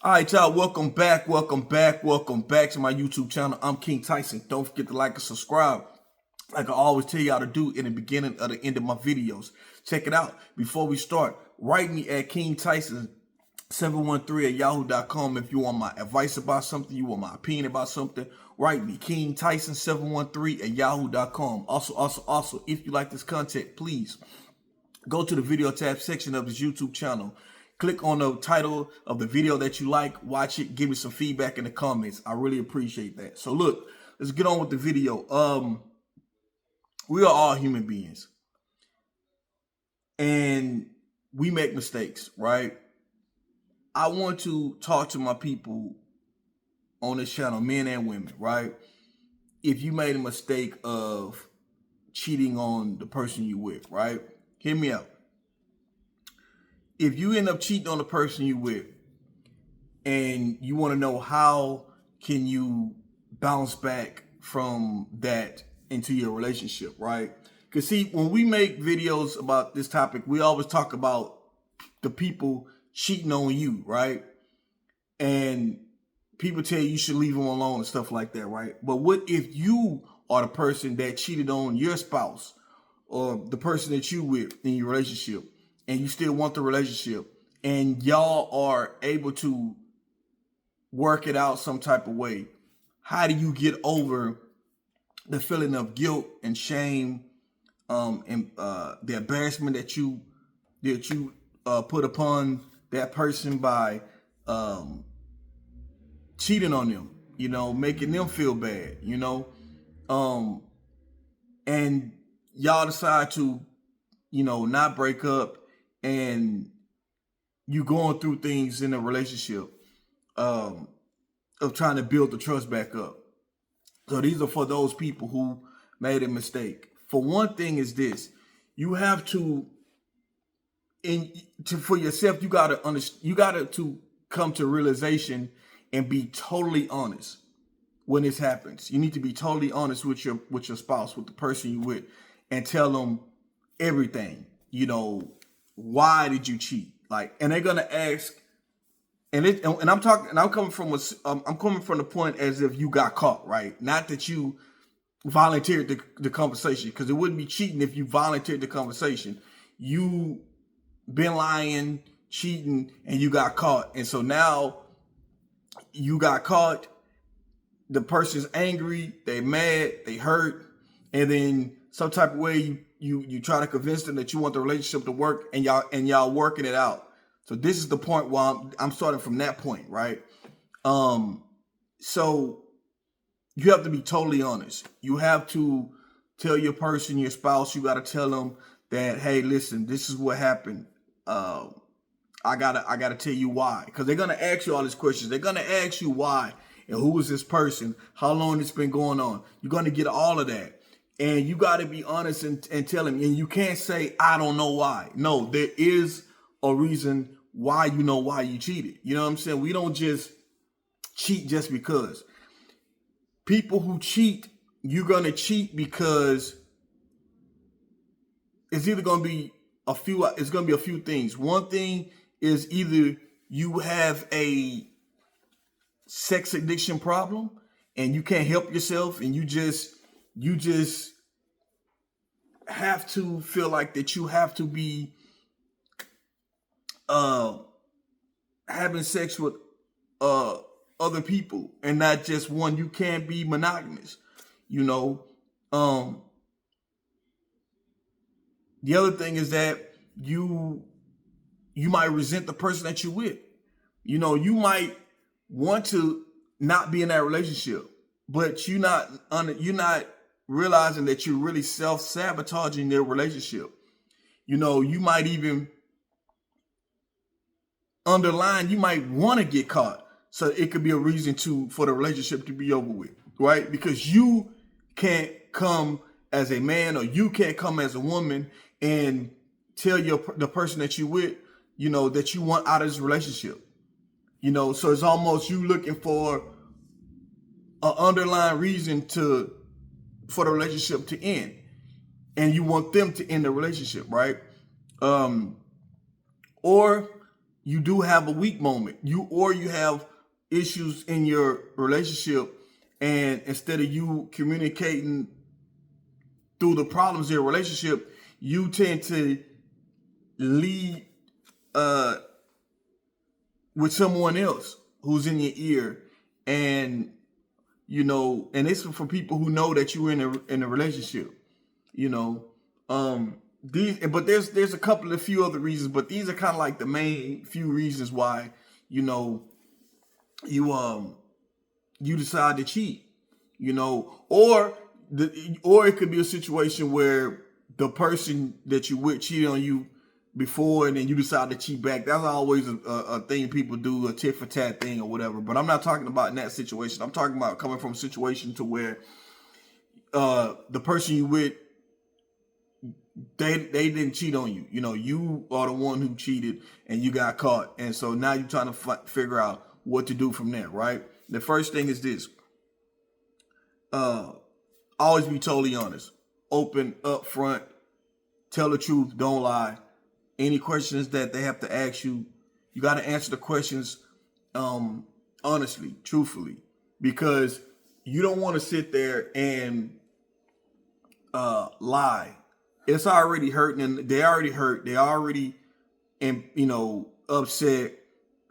All right, y'all, welcome back to my YouTube channel. I'm King Tyson. Don't forget to like and subscribe. Like I always tell y'all to do in the beginning or the end of my videos. Check it out. Before we start, write me at King Tyson 713 at yahoo.com if you want my advice about something, you want my opinion about something. Write me, King Tyson 713 at yahoo.com. Also, if you like this content, please go to the video tab section of this YouTube channel. Click on the title of the video that you like, watch it, give me some feedback in the comments. I really appreciate that. So look, let's get on with the video. We are all human beings. And we make mistakes, right? I want to talk to my people on this channel, men and women, right? If you made a mistake of cheating on the person you with, right? Hear me out. If you end up cheating on the person you with and you want to know how can you bounce back from that into your relationship, right? Because see, when we make videos about this topic, we always talk about the people cheating on you, right? And people tell you should leave them alone and stuff like that, right? But what if you are the person that cheated on your spouse or the person that you with in your relationship, and you still want the relationship, and y'all are able to work it out some type of way? How do you get over the feeling of guilt and shame, and the embarrassment that you put upon that person by cheating on them, making them feel bad, and y'all decide to, not break up, and you going through things in a relationship of trying to build the trust back up. So these are for those people who made a mistake. For one thing is this: you have to, for yourself, you gotta to come to realization and be totally honest when this happens. You need to be totally honest with your spouse, with the person you with, and tell them everything. Why did you cheat? And they're gonna ask, and I'm coming from the point as if you got caught, right? Not that you volunteered the conversation, because it wouldn't be cheating if you volunteered the conversation. You been lying, cheating, and you got caught, and so now you got caught. The person's angry, they mad, they hurt, and then some type of way you try to convince them that you want the relationship to work, and y'all working it out. So this is the point where I'm starting from that point, right? So you have to be totally honest. You have to tell your person, your spouse, you got to tell them that, hey, listen, this is what happened. I gotta tell you why, because they're gonna ask you all these questions. They're gonna ask you why and who is this person, how long it's been going on. You're gonna get all of that, and you got to be honest and tell them. And you can't say I don't know why. No, there is a reason why why you cheated. You know what I'm saying? We don't just cheat just because. People who cheat, you're gonna cheat because it's either gonna be a few things. One thing is either you have a sex addiction problem and you can't help yourself, and you just have to feel like that you have to be having sex with other people and not just one. You can't be monogamous, The other thing is that you might resent the person that you're with. You might want to not be in that relationship, but you're not realizing that you're really self-sabotaging their relationship. You might even underline, you might want to get caught, so it could be a reason for the relationship to be over with, right? Because you can't come as a man, or you can't come as a woman and tell the person that you with, that you want out of this relationship. So it's almost you looking for an underlying reason for the relationship to end, and you want them to end the relationship, right? Or you do have a weak moment. You have issues in your relationship, and instead of you communicating through the problems in your relationship, you tend to lead with someone else who's in your ear, and and it's for people who know that you're in a relationship. You know, these, but there's a couple of few other reasons, but these are kind of like the main few reasons why you you decide to cheat. Or it could be a situation where the person that you with cheated on you before, and then you decide to cheat back. That's always a thing people do, a tit for tat thing or whatever. But I'm not talking about in that situation. I'm talking about coming from a situation to where the person you with, they didn't cheat on you. You are the one who cheated and you got caught. And so now you're trying to figure out what to do from there, right? The first thing is this. Always be totally honest. Open, upfront, tell the truth, don't lie. Any questions that they have to ask you, you got to answer the questions honestly, truthfully, because you don't want to sit there and lie. It's already hurting, and they already hurt. They already, upset,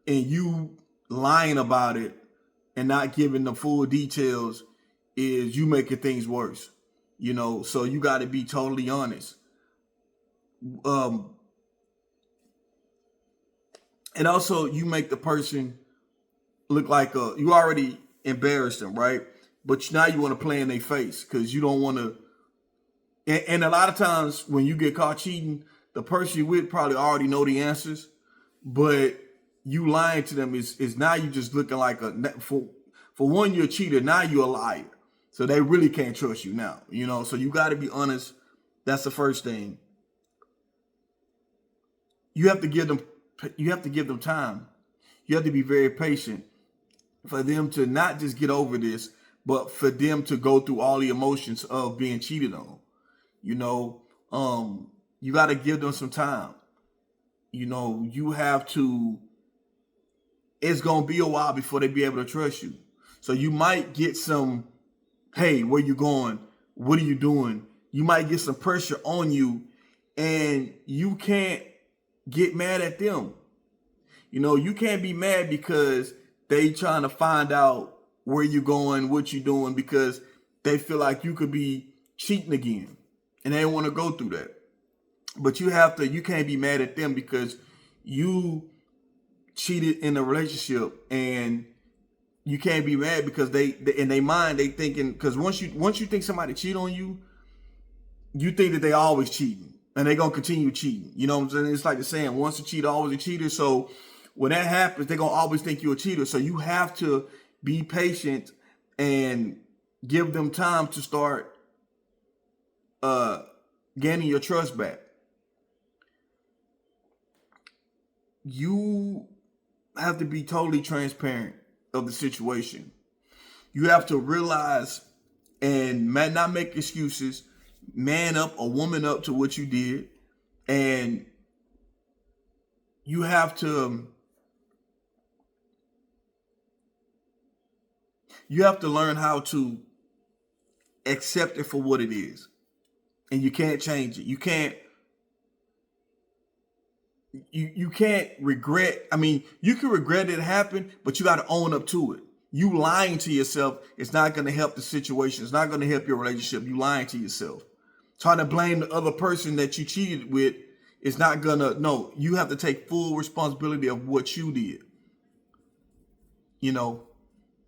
and you lying about it and not giving the full details is you making things worse. So you got to be totally honest. And also, you make the person look like you already embarrassed them, right? But now you want to play in their face because you don't want to. And a lot of times when you get caught cheating, the person you with probably already know the answers, but you lying to them is now you just looking like for one, you're a cheater. Now you're a liar. So they really can't trust you now, so you got to be honest. That's the first thing. You have to give them time. You have to be very patient for them to not just get over this, but for them to go through all the emotions of being cheated on. You got to give them some time. You have to, it's going to be a while before they be able to trust you. So you might get some, hey, where you going? What are you doing? You might get some pressure on you, and you can't get mad at them. You can't be mad because they trying to find out where you're going, what you're doing, because they feel like you could be cheating again, and they don't want to go through that. But you can't be mad at them because you cheated in a relationship, and you can't be mad because they in their mind they thinking, because once you think somebody cheat on you, you think that they always cheating and they gonna continue cheating. You know what I'm saying? It's like the saying, once a cheater, always a cheater. So when that happens, they're gonna always think you're a cheater. So you have to be patient and give them time to start gaining your trust back. You have to be totally transparent of the situation. You have to realize and not make excuses, man up or woman up to what you did, and you have to learn how to accept it for what it is, and you can't change it. You can't regret. I mean, you can regret it happened, but you got to own up to it. You lying to yourself, it's not going to help the situation. It's not going to help your relationship. You lying to yourself. Trying to blame the other person that you cheated with is not going to, no, you have to take full responsibility of what you did.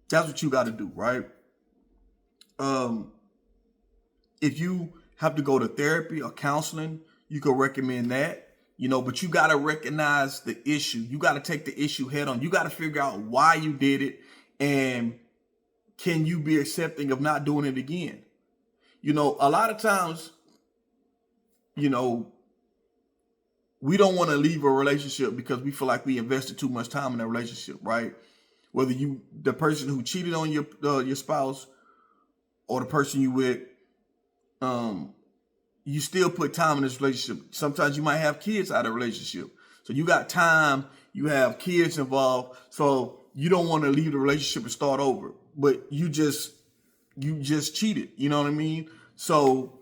That's what you got to do, right? If you have to go to therapy or counseling, you can recommend that. But you got to recognize the issue. You got to take the issue head on. You got to figure out why you did it, and can you be accepting of not doing it again? A lot of times, we don't want to leave a relationship because we feel like we invested too much time in that relationship, right? Whether the person who cheated on your spouse or the person you with, you still put time in this relationship. Sometimes you might have kids out of the relationship. So you got time, you have kids involved. So you don't want to leave the relationship and start over, but you just cheated. You know what I mean? So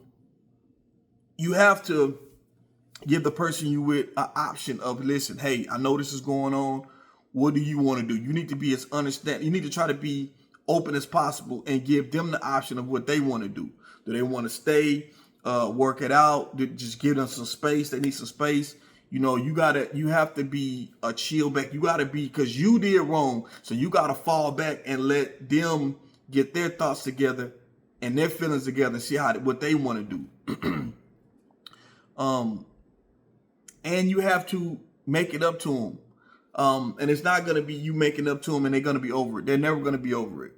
you have to give the person you with an option of, listen, hey, I know this is going on. What do you want to do? You need to be as understanding. You need to try to be open as possible and give them the option of what they want to do. Do they want to stay, work it out? Just give them some space. They need some space. You know, you have to be a chill back. You gotta be, because you did wrong. So you gotta fall back and let them get their thoughts together and their feelings together and see what they want to do. And you have to make it up to them. And it's not going to be you making up to them and they're going to be over it. They're never going to be over it.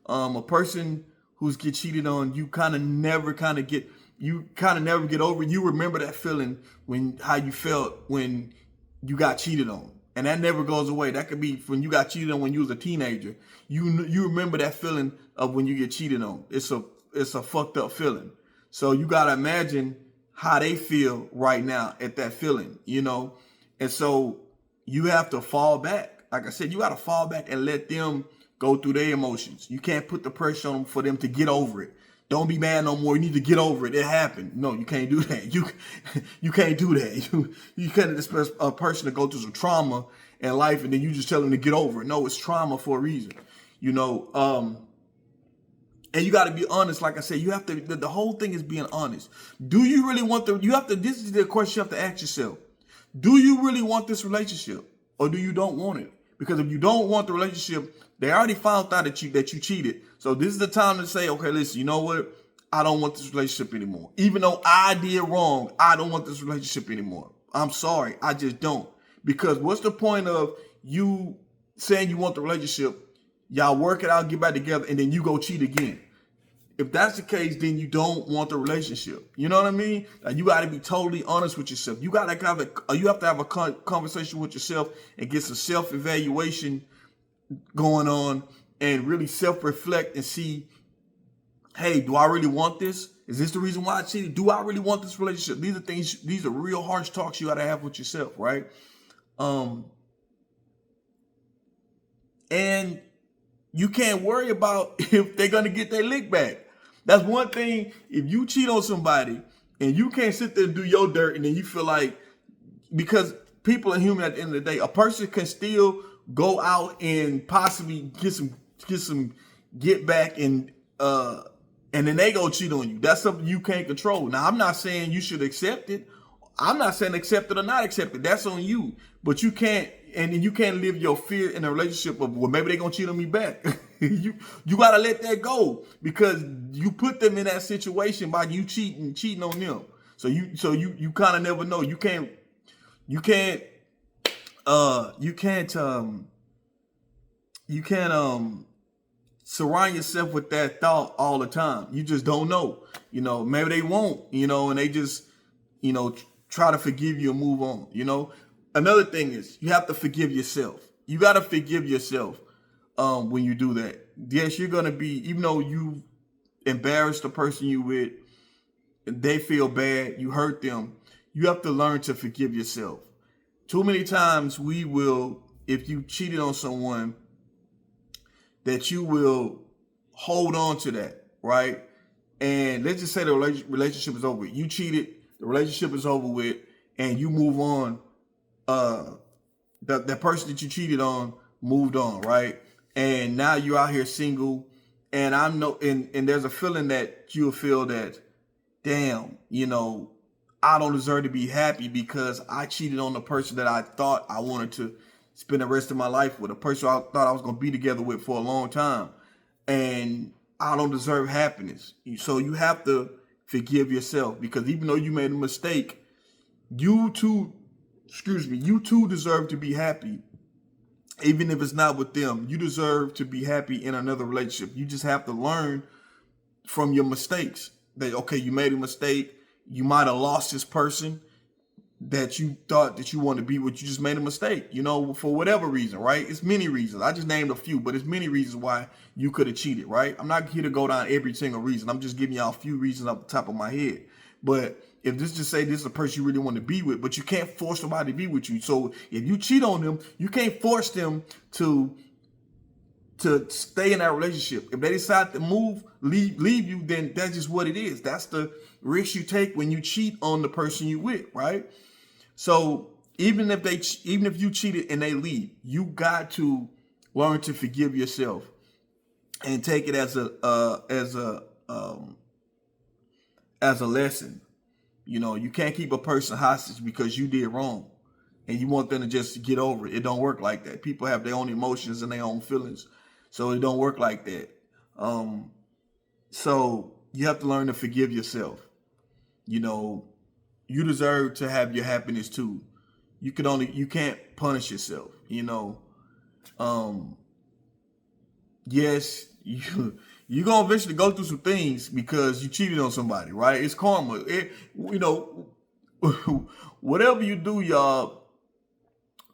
A person who's get cheated on, you kind of never get over it. You remember that feeling how you felt when you got cheated on. And that never goes away. That could be when you got cheated on when you was a teenager. You remember that feeling of when you get cheated on. It's a fucked up feeling. So you got to imagine how they feel right now at that feeling, you know? And so you have to fall back. Like I said, you got to fall back and let them go through their emotions. You can't put the pressure on them for them to get over it. Don't be mad no more. You need to get over it. It happened. No, you can't do that. You can't do that. You can't expect a person to go through some trauma in life and then you just tell them to get over it. No, it's trauma for a reason, you know? And you got to be honest. Like I said, you have to, the whole thing is being honest. Do you really want this is the question you have to ask yourself. Do you really want this relationship or do you don't want it? Because if you don't want the relationship, they already found out that you cheated. So this is the time to say, okay, listen, you know what? I don't want this relationship anymore. Even though I did wrong, I don't want this relationship anymore. I'm sorry. I just don't. Because what's the point of you saying you want the relationship, y'all work it out, get back together, and then you go cheat again? If that's the case, then you don't want the relationship. You know what I mean? Like, you got to be totally honest with yourself. You have to have a conversation with yourself and get some self-evaluation going on and really self-reflect and see, hey, do I really want this? Is this the reason why I cheated? Do I really want this relationship? These are real harsh talks you got to have with yourself, right? And you can't worry about if they're going to get their lick back. That's one thing. If you cheat on somebody and you can't sit there and do your dirt and then you feel like, because people are human at the end of the day, a person can still go out and possibly get some get back and then they go cheat on you. That's something you can't control. Now, I'm not saying you should accept it. I'm not saying accept it or not accept it. That's on you. But you can't, and you can't live your fear in a relationship of, well, maybe they're going to cheat on me back. You got to let that go because you put them in that situation by you cheating on them. So you kind of never know. You can't surround yourself with that thought all the time. You just don't know. You know, maybe they won't, you know, and they just, you know, try to forgive you and move on, you know. Another thing is you have to forgive yourself. You got to forgive yourself when you do that. Yes, you're going to be, even though you embarrassed the person you with, they feel bad, you hurt them, you have to learn to forgive yourself. Too many times we will, if you cheated on someone, that you will hold on to that, right? And let's just say the relationship is over. You cheated, the relationship is over with, and you move on. That person that you cheated on moved on, right? And now you're out here single, and and there's a feeling that you'll feel that, damn, you know, I don't deserve to be happy because I cheated on the person that I thought I wanted to spend the rest of my life with, a person I thought I was going to be together with for a long time, and I don't deserve happiness. So you have to forgive yourself, because even though you made a mistake, you too deserve to be happy. Even if it's not with them, you deserve to be happy in another relationship. You just have to learn from your mistakes. That, okay, you made a mistake. You might have lost this person that you thought that you wanted to be with. You just made a mistake, you know, for whatever reason, right? It's many reasons. I just named a few, but it's many reasons why you could have cheated, right? I'm not here to go down every single reason. I'm just giving y'all a few reasons off the top of my head. But if this just say this is a person you really want to be with, but you can't force somebody to be with you. So if you cheat on them, you can't force them to stay in that relationship. If they decide to leave you, then that's just what it is. That's the risk you take when you cheat on the person you with, right? So even if you cheated and they leave, you got to learn to forgive yourself and take it as a lesson. You know, you can't keep a person hostage because you did wrong and you want them to just get over it. It don't work like that. People have their own emotions and their own feelings. So it don't work like that. So you have to learn to forgive yourself. You know, you deserve to have your happiness too. You can't punish yourself, you know. Yes, you're gonna eventually go through some things because you cheated on somebody, right? It's karma. Whatever you do, y'all,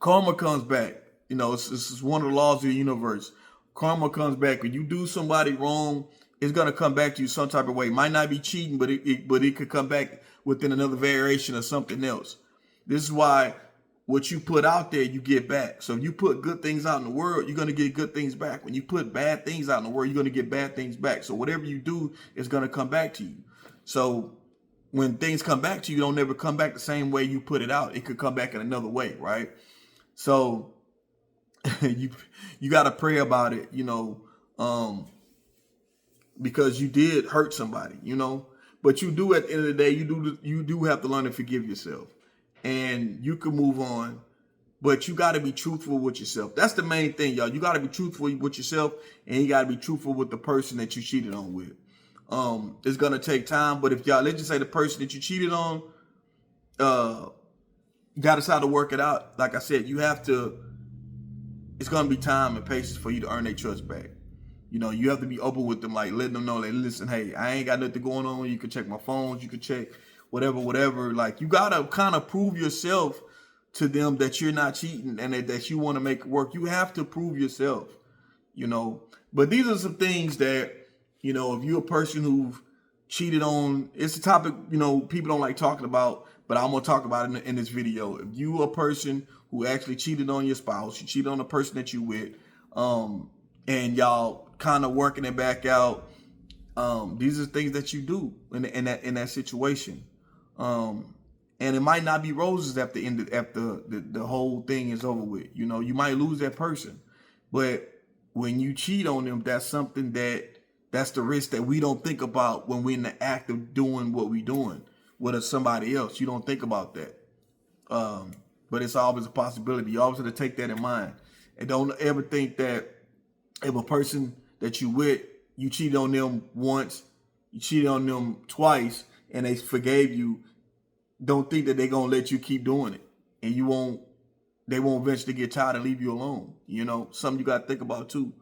karma comes back. You know, it's one of the laws of the universe. Karma comes back. When you do somebody wrong, it's gonna come back to you some type of way. It might not be cheating, but it could come back within another variation of something else. This is why what you put out there, you get back. So if you put good things out in the world, you're going to get good things back. When you put bad things out in the world, you're going to get bad things back. So whatever you do is going to come back to you. So when things come back to you, don't never come back the same way you put it out. It could come back in another way, right? So you got to pray about it, you know, because you did hurt somebody, you know. But you do, at the end of the day, you do have to learn to forgive yourself. And you can move on, but you got to be truthful with yourself. That's the main thing, y'all. You got to be truthful with yourself, and you got to be truthful with the person that you cheated on with. It's going to take time, but if let's just say the person that you cheated on, you got to decide to work it out. Like I said, it's going to be time and patience for you to earn their trust back. You know, you have to be open with them, like letting them know, like, listen, hey, I ain't got nothing going on. You can check my phones. You can check whatever. Like, you got to kind of prove yourself to them that you're not cheating and that you want to make it work. You have to prove yourself, you know. But these are some things that, you know, if you're a person who've cheated on, it's a topic, you know, people don't like talking about, but I'm going to talk about it in this video. If you a person who actually cheated on your spouse, you cheated on the person that you with, and y'all kind of working it back out, these are things that you do in that situation. And it might not be roses after the whole thing is over with. You know, you might lose that person, but when you cheat on them, that's something that's the risk that we don't think about when we're in the act of doing what we're doing with somebody else. You don't think about that. But it's always a possibility. You always have to take that in mind. And don't ever think that if a person that you with, you cheated on them once, you cheated on them twice, and they forgave you, don't think that they're going to let you keep doing it. And they won't eventually get tired and leave you alone. You know, something you got to think about too.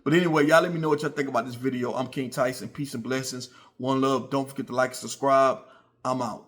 But anyway, y'all let me know what y'all think about this video. I'm King Tyson. Peace and blessings. One love. Don't forget to like and subscribe. I'm out.